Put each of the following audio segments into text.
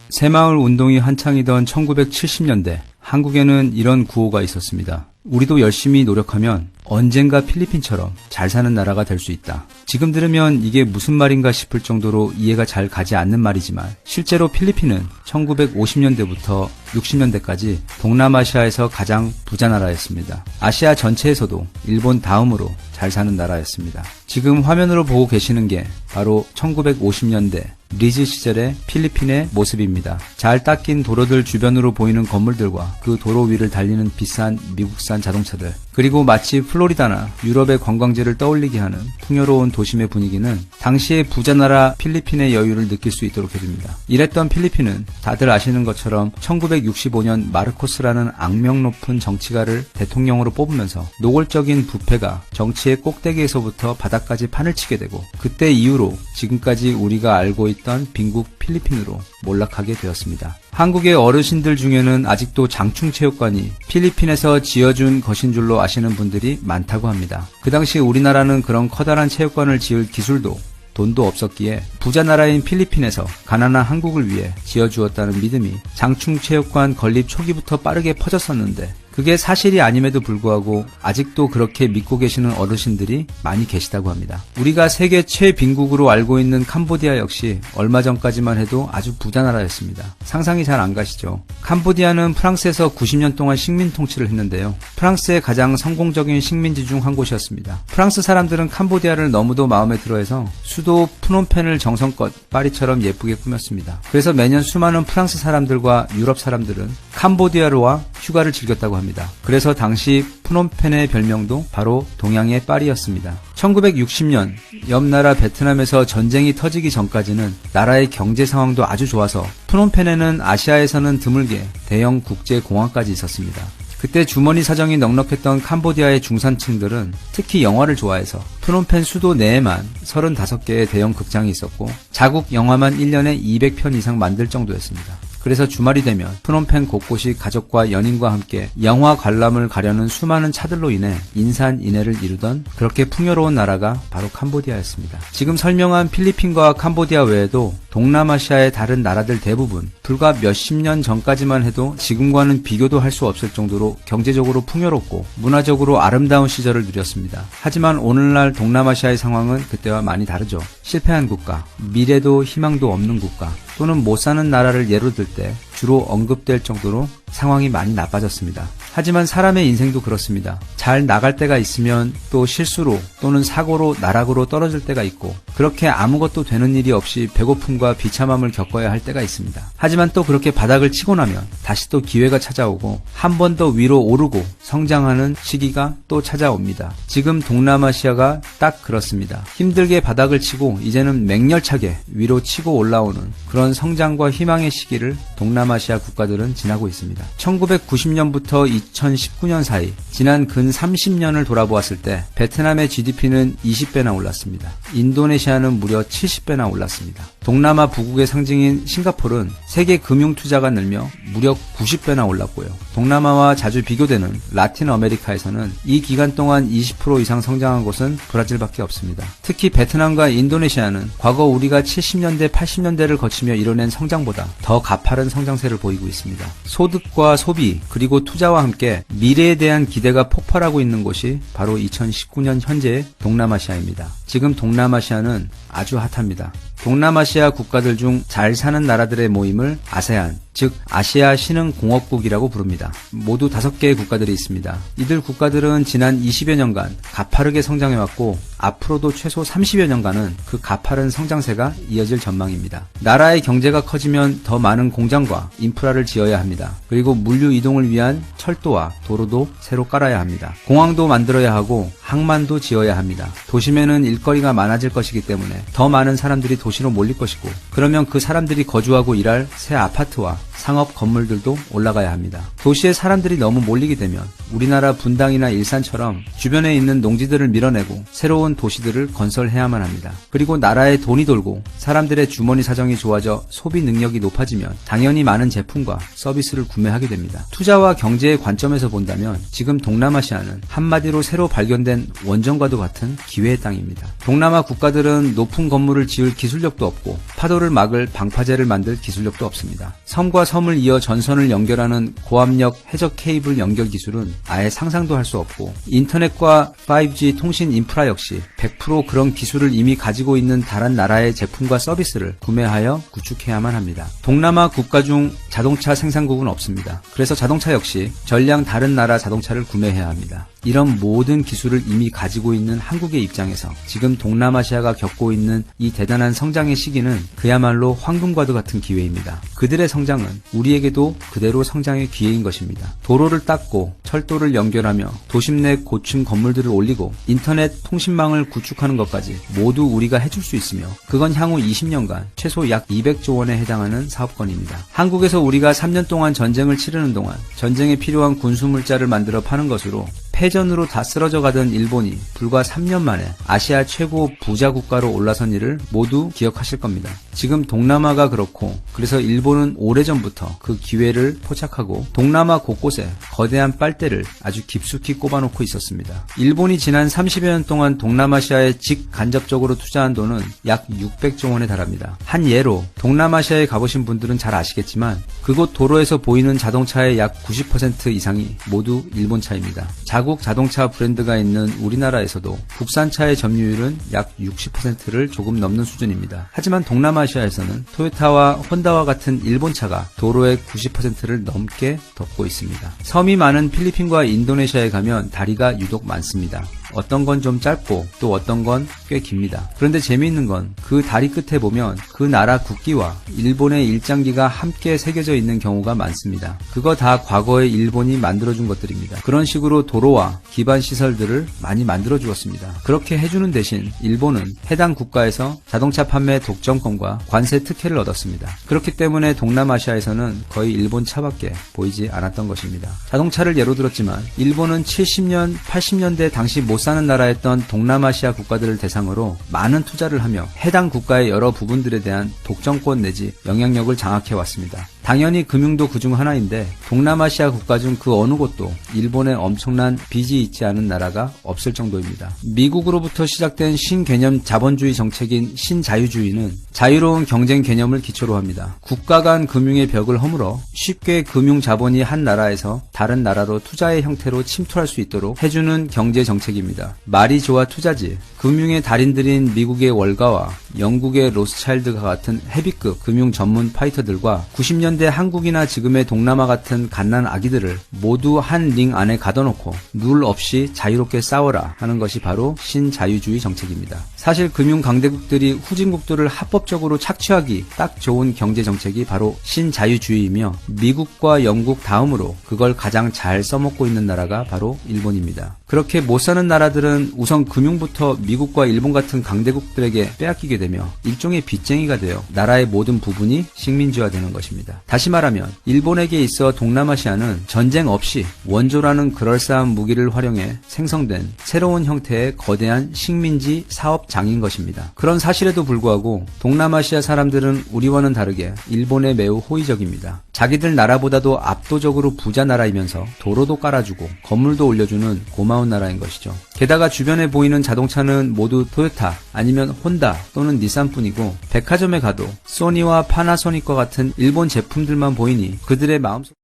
새마을 운동이 한창이던 1970년대, 한국에는 이런 구호가 있었습니다. 우리도 열심히 노력하면 언젠가 필리핀처럼 잘 사는 나라가 될 수 있다. 지금 들으면 이게 무슨 말인가 싶을 정도로 이해가 잘 가지 않는 말이지만 실제로 필리핀은 1950년대부터 60년대까지 동남아시아에서 가장 부자 나라였습니다. 아시아 전체에서도 일본 다음으로 잘 사는 나라였습니다. 지금 화면으로 보고 계시는 게 바로 1950년대 리즈 시절의 필리핀의 모습입니다. 잘 닦인 도로들 주변으로 보이는 건물들과 그 도로 위를 달리는 비싼 미국산 자동차들, 그리고 마치 플로리다나 유럽의 관광지를 떠올리게 하는 풍요로운 도심의 분위기는 당시의 부자나라 필리핀의 여유를 느낄 수 있도록 해줍니다. 이랬던 필리핀은 다들 아시는 것처럼 1965년 마르코스라는 악명 높은 정치가를 대통령으로 뽑으면서 노골적인 부패가 정치의 꼭대기에서부터 바닥까지 판을 치게 되고, 그때 이후로 지금까지 우리가 알고 있던 빈국 필리핀으로 몰락하게 되었습니다. 한국의 어르신들 중에는 아직도 장충체육관이 필리핀에서 지어준 것인 줄로 아시는 분들이 많다고 합니다. 그 당시 우리나라는 그런 커다란 체육관을 지을 기술도 돈도 없었기에 부자 나라인 필리핀에서 가난한 한국을 위해 지어주었다는 믿음이 장충체육관 건립 초기부터 빠르게 퍼졌었는데, 그게 사실이 아님에도 불구하고 아직도 그렇게 믿고 계시는 어르신들이 많이 계시다고 합니다. 우리가 세계 최빈국으로 알고 있는 캄보디아 역시 얼마 전까지만 해도 아주 부자 나라였습니다. 상상이 잘 안 가시죠? 캄보디아는 프랑스에서 90년 동안 식민 통치를 했는데요. 프랑스의 가장 성공적인 식민지 중 한 곳이었습니다. 프랑스 사람들은 캄보디아를 너무도 마음에 들어해서 수도 프놈펜을 정성껏 파리처럼 예쁘게 꾸몄습니다. 그래서 매년 수많은 프랑스 사람들과 유럽 사람들은 캄보디아로 와 휴가를 즐겼다고 합니다. 그래서 당시 프놈펜의 별명도 바로 동양의 파리였습니다. 1960년 옆 나라 베트남에서 전쟁이 터지기 전까지는 나라의 경제 상황도 아주 좋아서 프놈펜에는 아시아에서는 드물게 대형 국제공항까지 있었습니다. 그때 주머니 사정이 넉넉했던 캄보디아의 중산층들은 특히 영화를 좋아해서 프놈펜 수도 내에만 35개의 대형 극장이 있었고, 자국 영화만 1년에 200편 이상 만들 정도였습니다. 그래서 주말이 되면 프놈펜 곳곳이 가족과 연인과 함께 영화 관람을 가려는 수많은 차들로 인해 인산인해를 이루던 그렇게 풍요로운 나라가 바로 캄보디아였습니다. 지금 설명한 필리핀과 캄보디아 외에도 동남아시아의 다른 나라들 대부분 불과 몇십 년 전까지만 해도 지금과는 비교도 할 수 없을 정도로 경제적으로 풍요롭고 문화적으로 아름다운 시절을 누렸습니다. 하지만 오늘날 동남아시아의 상황은 그때와 많이 다르죠. 실패한 국가, 미래도 희망도 없는 국가, 또는 못 사는 나라를 예로 들 때 주로 언급될 정도로 상황이 많이 나빠졌습니다. 하지만 사람의 인생도 그렇습니다. 잘 나갈 때가 있으면 또 실수로 또는 사고로 나락으로 떨어질 때가 있고, 그렇게 아무것도 되는 일이 없이 배고픔과 비참함을 겪어야 할 때가 있습니다. 하지만 또 그렇게 바닥을 치고 나면 다시 또 기회가 찾아오고 한 번 더 위로 오르고 성장하는 시기가 또 찾아옵니다. 지금 동남아시아가 딱 그렇습니다. 힘들게 바닥을 치고 이제는 맹렬차게 위로 치고 올라오는 그런 성장과 희망의 시기를 동남아시아 국가들은 지나고 있습니다. 1990년부터 2019년 사이 지난 근 30년을 돌아보았을 때 베트남의 GDP는 20배나 올랐습니다. 인도네시아는 무려 70배나 올랐습니다. 동남아 부국의 상징인 싱가포르는 세계 금융 투자가 늘며 무려 90배나 올랐고요. 동남아와 자주 비교되는 라틴 아메리카에서는 이 기간 동안 20% 이상 성장한 곳은 브라질밖에 없습니다. 특히 베트남과 인도네시아는 과거 우리가 70년대, 80년대를 거치며 이뤄낸 성장보다 더 가파른 성장세를 보이고 있습니다. 소득과 소비 그리고 투자와 함께 미래에 대한 기대가 폭발하고 있는 곳이 바로 2019년 현재의 동남아시아입니다. 지금 동남아시아는 아주 핫합니다. 동남아시아 국가들 중 잘 사는 나라들의 모임을 아세안, 즉 아시아 신흥공업국이라고 부릅니다. 모두 5개의 국가들이 있습니다. 이들 국가들은 지난 20여 년간 가파르게 성장해왔고 앞으로도 최소 30여 년간은 그 가파른 성장세가 이어질 전망입니다. 나라의 경제가 커지면 더 많은 공장과 인프라를 지어야 합니다. 그리고 물류 이동을 위한 철도와 도로도 새로 깔아야 합니다. 공항도 만들어야 하고 항만도 지어야 합니다. 도심에는 일거리가 많아질 것이기 때문에 더 많은 사람들이 도시로 몰릴 것이고, 그러면 그 사람들이 거주하고 일할 새 아파트와 상업 건물들도 올라가야 합니다. 도시에 사람들이 너무 몰리게 되면 우리나라 분당이나 일산처럼 주변에 있는 농지들을 밀어내고 새로운 도시들을 건설해야만 합니다. 그리고 나라에 돈이 돌고 사람들의 주머니 사정이 좋아져 소비 능력이 높아지면 당연히 많은 제품과 서비스를 구매하게 됩니다. 투자와 경제의 관점에서 본다면 지금 동남아시아는 한마디로 새로 발견된 원전과도 같은 기회의 땅입니다. 동남아 국가들은 높은 건물을 지을 기술력도 없고 파도를 막을 방파제를 만들 기술력도 없습니다. 섬과 섬을 이어 전선을 연결하는 고압력 해적 케이블 연결 기술은 아예 상상도 할 수 없고 인터넷과 5G 통신 인프라 역시 100% 그런 기술을 이미 가지고 있는 다른 나라의 제품과 서비스를 구매하여 구축해야만 합니다. 동남아 국가 중 자동차 생산국은 없습니다. 그래서 자동차 역시 전량 다른 나라 자동차를 구매해야 합니다. 이런 모든 기술을 이미 가지고 있는 한국의 입장에서 지금 동남아시아가 겪고 있는 이 대단한 성장의 시기는 그야말로 황금과도 같은 기회입니다. 그들의 성장은 우리에게도 그대로 성장의 기회인 것입니다. 도로를 닦고 철도를 연결하며 도심 내 고층 건물들을 올리고 인터넷 통신망을 구축하는 것까지 모두 우리가 해줄 수 있으며 그건 향후 20년간 최소 약 200조 원에 해당하는 사업권입니다. 한국에서 우리가 3년 동안 전쟁을 치르는 동안 전쟁에 필요한 군수물자를 만들어 파는 것으로 패전으로 다 쓰러져 가던 일본이 불과 3년 만에 아시아 최고 부자 국가로 올라선 일을 모두 기억하실 겁니다. 지금 동남아가 그렇고 그래서 일본은 오래전부터 그 기회를 포착하고 동남아 곳곳에 거대한 빨대를 아주 깊숙이 꼽아놓고 있었습니다. 일본이 지난 30여 년 동안 동남아시아에 직간접적으로 투자한 돈은 약 600조 원에 달합니다. 한 예로 동남아시아에 가보신 분들은 잘 아시겠지만 그곳 도로에서 보이는 자동차의 약 90% 이상이 모두 일본 차입니다. 자국 자동차 브랜드가 있는 우리나라에서도 국산차의 점유율은 약 60%를 조금 넘는 수준입니다. 하지만 동남아시아에서는 토요타와 혼다와 같은 일본차가 도로의 90%를 넘게 덮고 있습니다. 섬이 많은 필리핀과 인도네시아에 가면 다리가 유독 많습니다. 어떤 건 좀 짧고 또 어떤 건 꽤 깁니다. 그런데 재미있는 건 그 다리 끝에 보면 그 나라 국기와 일본의 일장기가 함께 새겨져 있는 경우가 많습니다. 그거 다 과거에 일본이 만들어준 것들입니다. 그런 식으로 도로와 기반 시설들을 많이 만들어 주었습니다. 그렇게 해주는 대신 일본은 해당 국가에서 자동차 판매 독점권과 관세 특혜를 얻었습니다. 그렇기 때문에 동남아시아에서는 거의 일본 차밖에 보이지 않았던 것입니다. 자동차를 예로 들었지만 일본은 70년, 80년대 당시 못 사는 나라였던 동남아시아 국가들을 대상으로 많은 투자를 하며 해당 국가의 여러 부분들에 대한 독점권 내지 영향력을 장악해왔습니다. 당연히 금융도 그중 하나인데 동남아시아 국가 중 그 어느 곳도 일본의 엄청난 빚이 있지 않은 나라가 없을 정도입니다. 미국으로부터 시작된 신개념 자본주의 정책인 신자유주의는 자유로운 경쟁 개념을 기초로 합니다. 국가 간 금융의 벽을 허물어 쉽게 금융 자본이 한 나라에서 다른 나라로 투자의 형태로 침투할 수 있도록 해주는 경제 정책입니다. 말이 좋아 투자지. 금융의 달인들인 미국의 월가와 영국의 로스차일드가 같은 헤비급 금융 전문 파이터들과 90년대 한국이나 지금의 동남아 같은 갓난 아기들을 모두 한 링 안에 가둬놓고 룰 없이 자유롭게 싸워라 하는 것이 바로 신자유주의 정책입니다. 사실 금융 강대국들이 후진국들을 합법적으로 착취하기 딱 좋은 경제 정책이 바로 신자유주의이며 미국과 영국 다음으로 그걸 가장 잘 써먹고 있는 나라가 바로 일본입니다. 그렇게 못 사는 나라들은 우선 금융부터 미국과 일본 같은 강대국들에게 빼앗기게 되며 일종의 빚쟁이가 되어 나라의 모든 부분이 식민지화되는 것입니다. 다시 말하면 일본에게 있어 동남아시아는 전쟁 없이 원조라는 그럴싸한 무기를 활용해 생성된 새로운 형태의 거대한 식민지 사업장인 것입니다. 그런 사실에도 불구하고 동남아시아 사람들은 우리와는 다르게 일본에 매우 호의적입니다. 자기들 나라보다도 압도적으로 부자 나라이면서 도로도 깔아주고 건물도 올려주는 고마운 나라인 것이죠. 게다가 주변에 보이는 자동차는 모두 토요타 아니면 혼다 또는 닛산뿐이고 백화점에 가도 소니와 파나소닉과 같은 일본 제품들만 보이니 그들의 마음속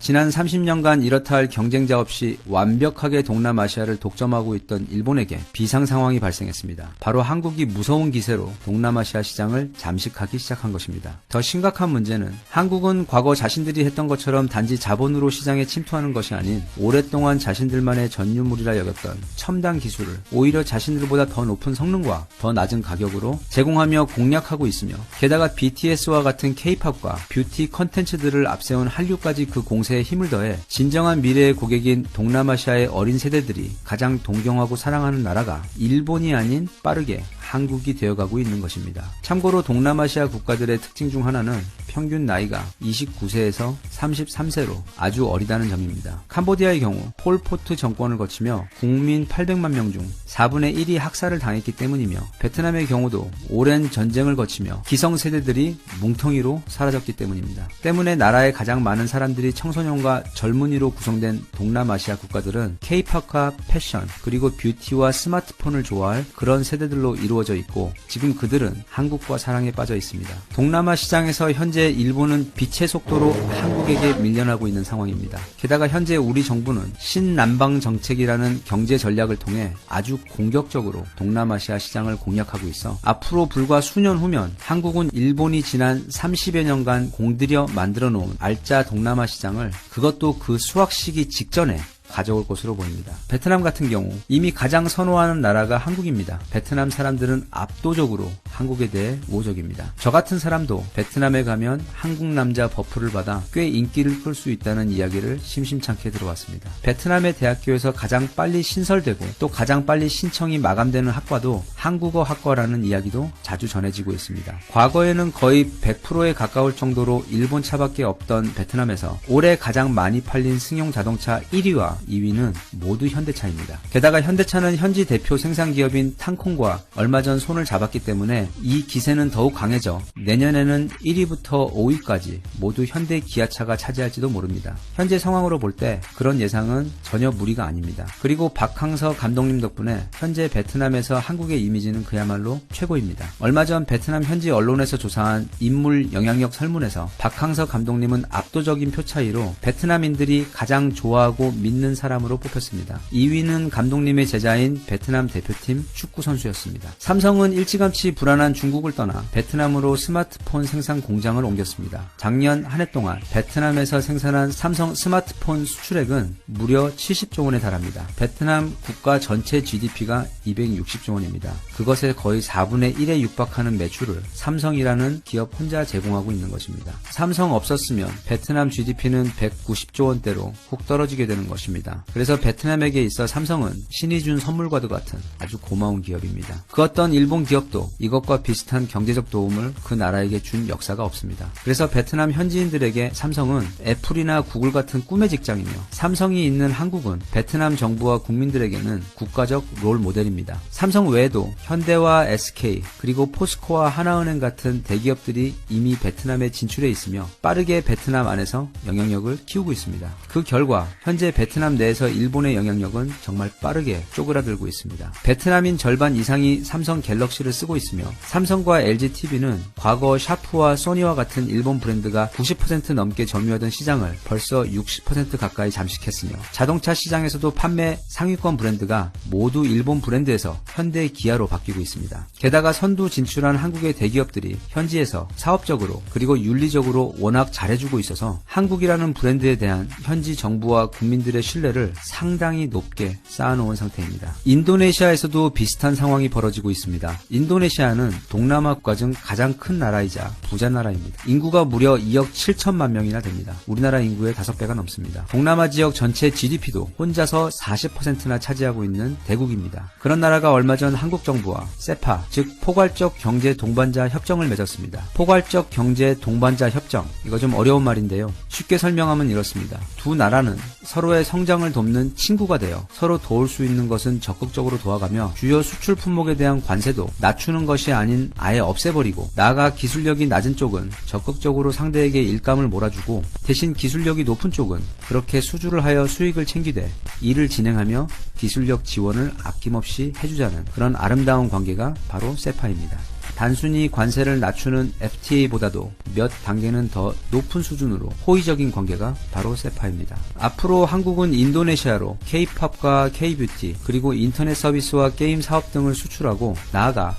지난 30년간 이렇다 할 경쟁자 없이 완벽하게 동남아시아를 독점하고 있던 일본에게 비상 상황이 발생했습니다. 바로 한국이 무서운 기세로 동남아시아 시장을 잠식하기 시작한 것입니다. 더 심각한 문제는 한국은 과거 자신들이 했던 것처럼 단지 자본으로 시장에 침투하는 것이 아닌 오랫동안 자신들만의 전유물이라 여겼던 첨단 기술을 오히려 자신들보다 더 높은 성능과 더 낮은 가격으로 제공하며 공략하고 있으며 게다가 BTS와 같은 K-팝과 뷰티 컨텐츠들을 앞세운 한류까지 그 공세에 힘을 더해 진정한 미래의 고객인 동남아시아의 어린 세대들이 가장 동경하고 사랑하는 나라가 일본이 아닌 빠르게 한국이 되어가고 있는 것입니다. 참고로 동남아시아 국가들의 특징 중 하나는 평균 나이가 29세에서 33세로 아주 어리다는 점입니다. 캄보디아의 경우 폴포트 정권을 거치며 국민 800만 명 중 4분의 1이 학살을 당했기 때문이며, 베트남의 경우도 오랜 전쟁을 거치며 기성세대들이 뭉텅이로 사라졌기 때문입니다. 때문에 나라의 가장 많은 사람들이 청소년과 젊은이로 구성된 동남아시아 국가들은 K-팝과 패션, 그리고 뷰티와 스마트폰을 좋아할 그런 세대들로 이루어져 있고, 지금 그들은 한국과 사랑에 빠져 있습니다. 동남아 시장에서 현재 일본은 빛의 속도로 한국에게 밀려나고 있는 상황입니다. 게다가 현재 우리 정부는 신남방 정책이라는 경제 전략을 통해 아주 공격적으로 동남아시아 시장을 공략하고 있어 앞으로 불과 수년 후면 한국은 일본이 지난 30여 년간 공들여 만들어 놓은 알짜 동남아 시장을, 그것도 그 수확 시기 직전에 가져올 것으로 보입니다. 베트남 같은 경우 이미 가장 선호하는 나라가 한국입니다. 베트남 사람들은 압도적으로 한국에 대해 우호적입니다. 저 같은 사람도 베트남에 가면 한국 남자 버프를 받아 꽤 인기를 끌 수 있다는 이야기를 심심찮게 들어왔습니다. 베트남의 대학교에서 가장 빨리 신설되고 또 가장 빨리 신청이 마감되는 학과도 한국어 학과라는 이야기도 자주 전해지고 있습니다. 과거에는 거의 100%에 가까울 정도로 일본 차밖에 없던 베트남에서 올해 가장 많이 팔린 승용 자동차 1위와 2위는 모두 현대차입니다. 게다가 현대차는 현지 대표 생산기업인 탕콩과 얼마 전 손을 잡았기 때문에 이 기세는 더욱 강해져 내년에는 1위부터 5위까지 모두 현대 기아차가 차지할지도 모릅니다. 현재 상황으로 볼 때 그런 예상은 전혀 무리가 아닙니다. 그리고 박항서 감독님 덕분에 현재 베트남에서 한국의 이미지는 그야말로 최고입니다. 얼마 전 베트남 현지 언론에서 조사한 인물 영향력 설문에서 박항서 감독님은 압도적인 표 차이로 베트남인들이 가장 좋아하고 믿는 사람으로 뽑혔습니다. 2위는 감독님의 제자인 베트남 대표팀 축구 선수였습니다. 삼성은 일찌감치 불안한 중국을 떠나 베트남으로 스마트폰 생산 공장을 옮겼습니다. 작년 한 해 동안 베트남에서 생산한 삼성 스마트폰 수출액은 무려 70조 원에 달합니다. 베트남 국가 전체 GDP가 260조 원입니다. 그것의 거의 4분의 1에 육박하는 매출을 삼성이라는 기업 혼자 제공하고 있는 것입니다. 삼성 없었으면 베트남 GDP는 190조 원대로 훅 떨어지게 되는 것입니다. 그래서 베트남에게 있어 삼성은 신이 준 선물과도 같은 아주 고마운 기업입니다. 그 어떤 일본 기업도 이것과 비슷한 경제적 도움을 그 나라에게 준 역사가 없습니다. 그래서 베트남 현지인들에게 삼성은 애플이나 구글 같은 꿈의 직장이며, 삼성이 있는 한국은 베트남 정부와 국민들에게는 국가적 롤 모델입니다. 삼성 외에도 현대와 SK, 그리고 포스코와 하나은행 같은 대기업들이 이미 베트남에 진출해 있으며 빠르게 베트남 안에서 영향력을 키우고 있습니다. 그 결과 현재 베트남 내에서 일본의 영향력은 정말 빠르게 쪼그라들고 있습니다. 베트남인 절반 이상이 삼성 갤럭시를 쓰고 있으며, 삼성과 LGTV는 과거 샤프와 소니와 같은 일본 브랜드가 90% 넘게 점유하던 시장을 벌써 60% 가까이 잠식했으며, 자동차 시장에서도 판매 상위권 브랜드가 모두 일본 브랜드에서 현대 기아로 바뀌고 있습니다. 게다가 선두 진출한 한국의 대기업들이 현지에서 사업적으로 그리고 윤리적으로 워낙 잘해주고 있어서 한국이라는 브랜드에 대한 현지 정부와 국민들의 신뢰를 상당히 높게 쌓아놓은 상태입니다. 인도네시아에서도 비슷한 상황이 벌어지고 있습니다. 인도네시아는 동남아 국가 중 가장 큰 나라이자 부자 나라입니다. 인구가 무려 2억 7천만 명이나 됩니다. 우리나라 인구의 5배가 넘습니다. 동남아 지역 전체 GDP도 혼자서 40%나 차지하고 있는 대국입니다. 그런 나라가 얼마 전 한국 정부와 세파, 즉 포괄적 경제 동반자 협정을 맺었습니다. 포괄적 경제 동반자 협정, 이거 좀 어려운 말인데요. 쉽게 설명하면 이렇습니다. 두 나라는 서로의 성장을 돕는 친구가 되어 서로 도울 수 있는 것은 적극적으로 도와가며, 주요 수출 품목에 대한 관세도 낮추는 것이 아닌 아예 없애버리고, 나아가 기술력이 낮은 쪽은 적극적으로 상대에게 일감을 몰아주고, 대신 기술력이 높은 쪽은 그렇게 수주를 하여 수익을 챙기되 일을 진행하며 기술력 지원을 아낌없이 해주자는 그런 아름다운 관계가 바로 세파입니다. 단순히 관세를 낮추는 FTA보다도 몇 단계는 더 높은 수준으로 호의적인 관계가 바로 세파입니다. 앞으로 한국은 인도네시아로 K-팝과 K-뷰티, 그리고 인터넷 서비스와 게임 사업 등을 수출하고, 나아가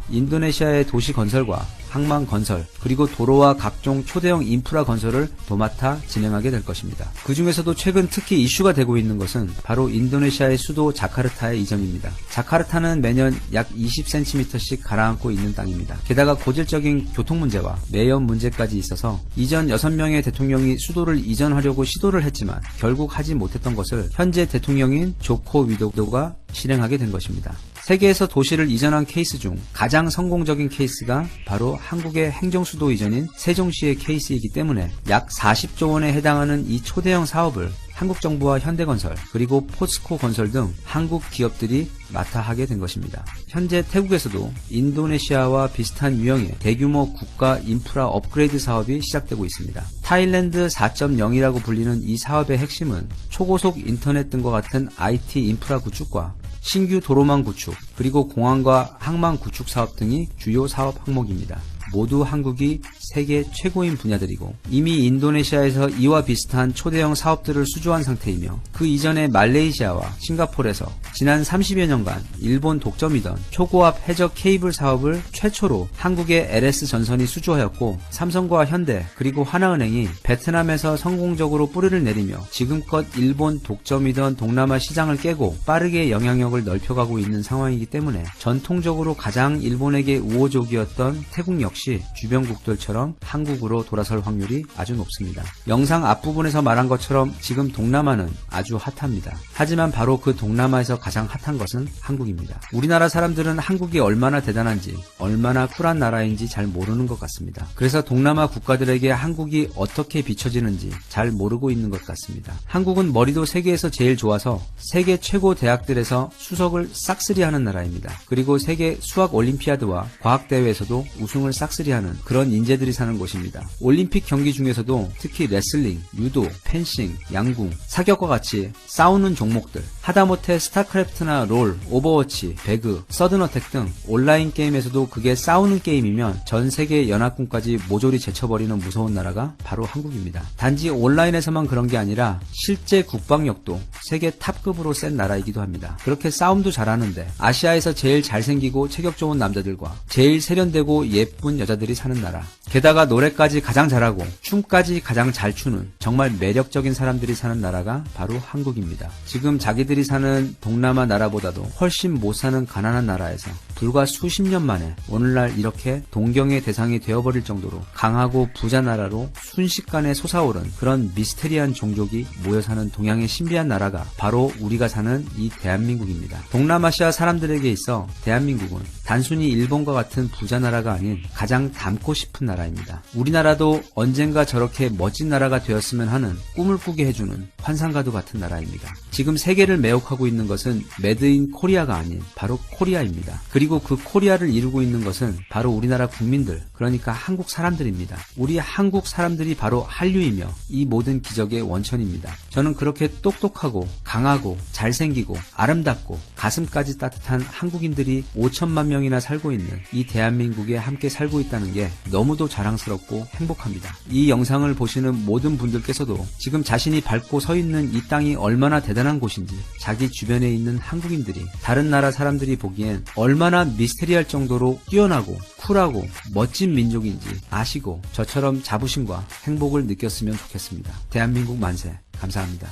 인도네시아의 도시 건설과 항만 건설, 그리고 도로와 각종 초대형 인프라 건설을 도맡아 진행하게 될 것입니다. 그 중에서도 최근 특히 이슈가 되고 있는 것은 바로 인도네시아의 수도 자카르타의 이전입니다. 자카르타는 매년 약 20cm씩 가라앉고 있는 땅입니다. 게다가 고질적인 교통 문제와 매연 문제까지 있어서 이전 6명의 대통령이 수도를 이전하려고 시도를 했지만 결국 하지 못했던 것을 현재 대통령인 조코 위도도가 실행하게 된 것입니다. 세계에서 도시를 이전한 케이스 중 가장 성공적인 케이스가 바로 한국의 행정수도 이전인 세종시의 케이스이기 때문에 약 40조 원에 해당하는 이 초대형 사업을 한국 정부와 현대건설 그리고 포스코 건설 등 한국 기업들이 맡아 하게 된 것입니다. 현재 태국에서도 인도네시아와 비슷한 유형의 대규모 국가 인프라 업그레이드 사업이 시작되고 있습니다. 타일랜드 4.0이라고 불리는 이 사업의 핵심은 초고속 인터넷 등과 같은 IT 인프라 구축과 신규 도로망 구축, 그리고 공항과 항만 구축 사업 등이 주요 사업 항목입니다. 모두 한국이 세계 최고인 분야들이고 이미 인도네시아에서 이와 비슷한 초대형 사업들을 수주한 상태이며 그 이전에 말레이시아와 싱가포르에서 지난 30여 년간 일본 독점이던 초고압 해적 케이블 사업을 최초로 한국의 LS전선이 수주하였고 삼성과 현대 그리고 하나은행이 베트남에서 성공적으로 뿌리를 내리며 지금껏 일본 독점이던 동남아 시장을 깨고 빠르게 영향력을 넓혀가고 있는 상황이기 때문에 전통적으로 가장 일본에게 우호적이었던 태국 역시 주변국들처럼 한국으로 돌아설 확률이 아주 높습니다. 영상 앞부분에서 말한 것처럼 지금 동남아는 아주 핫합니다. 하지만 바로 그 동남아에서 가장 핫한 것은 한국입니다. 우리나라 사람들은 한국이 얼마나 대단한지, 얼마나 쿨한 나라인지 잘 모르는 것 같습니다. 그래서 동남아 국가들에게 한국이 어떻게 비춰지는지 잘 모르고 있는 것 같습니다. 한국은 머리도 세계에서 제일 좋아서 세계 최고 대학들에서 수석을 싹쓸이하는 나라입니다. 그리고 세계 수학 올림피아드와 과학대회에서도 우승을 싹쓸이하는 그런 인재들이 사는 곳입니다. 올림픽 경기 중에서도 특히 레슬링, 유도, 펜싱, 양궁, 사격과 같이 싸우는 종목들, 하다못해 스타크래프트나 롤, 오버워치, 배그, 서든어택 등 온라인 게임에서도 그게 싸우는 게임이면 전 세계 연합군까지 모조리 제쳐버리는 무서운 나라가 바로 한국입니다. 단지 온라인에서만 그런 게 아니라 실제 국방력도 세계 탑급으로 센 나라이기도 합니다. 그렇게 싸움도 잘하는데 아시아에서 제일 잘생기고 체격 좋은 남자들과 제일 세련되고 예쁜 여자들이 사는 나라, 게다가 노래까지 가장 잘하고 춤까지 가장 잘 추는 정말 매력적인 사람들이 사는 나라가 바로 한국입니다. 지금 자기들이 사는 동남아 나라보다도 훨씬 못 사는 가난한 나라에서 불과 수십 년 만에 오늘날 이렇게 동경의 대상이 되어버릴 정도로 강하고 부자 나라로 순식간에 솟아오른 그런 미스테리한 종족이 모여 사는 동양의 신비한 나라가 바로 우리가 사는 이 대한민국입니다. 동남아시아 사람들에게 있어 대한민국은 단순히 일본과 같은 부자 나라가 아닌 가장 닮고 싶은 나라입니다. 우리나라도 언젠가 저렇게 멋진 나라가 되었으면 하는 꿈을 꾸게 해주는 환상과도 같은 나라입니다. 지금 세계를 매혹하고 있는 것은 메드인 코리아가 아닌 바로 코리아입니다. 그리고 그 코리아를 이루고 있는 것은 바로 우리나라 국민들, 그러니까 한국 사람들입니다. 우리 한국 사람들이 바로 한류이며 이 모든 기적의 원천입니다. 저는 그렇게 똑똑하고 강하고 잘생기고 아름답고 가슴까지 따뜻한 한국인들이 5천만 명이나 살고 있는 이 대한민국에 함께 살고 있다는 게 너무도 자랑스럽고 행복합니다. 이 영상을 보시는 모든 분들께서도 지금 자신이 밟고 서 있는 이 땅이 얼마나 대단한 곳인지, 자기 주변에 있는 한국인들이 다른 나라 사람들이 보기엔 얼마나 미스테리할 정도로 뛰어나고 쿨하고 멋진 민족인지 아시고 저처럼 자부심과 행복을 느꼈으면 좋겠습니다. 대한민국 만세. 감사합니다.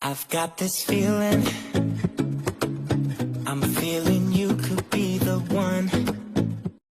I've got this feeling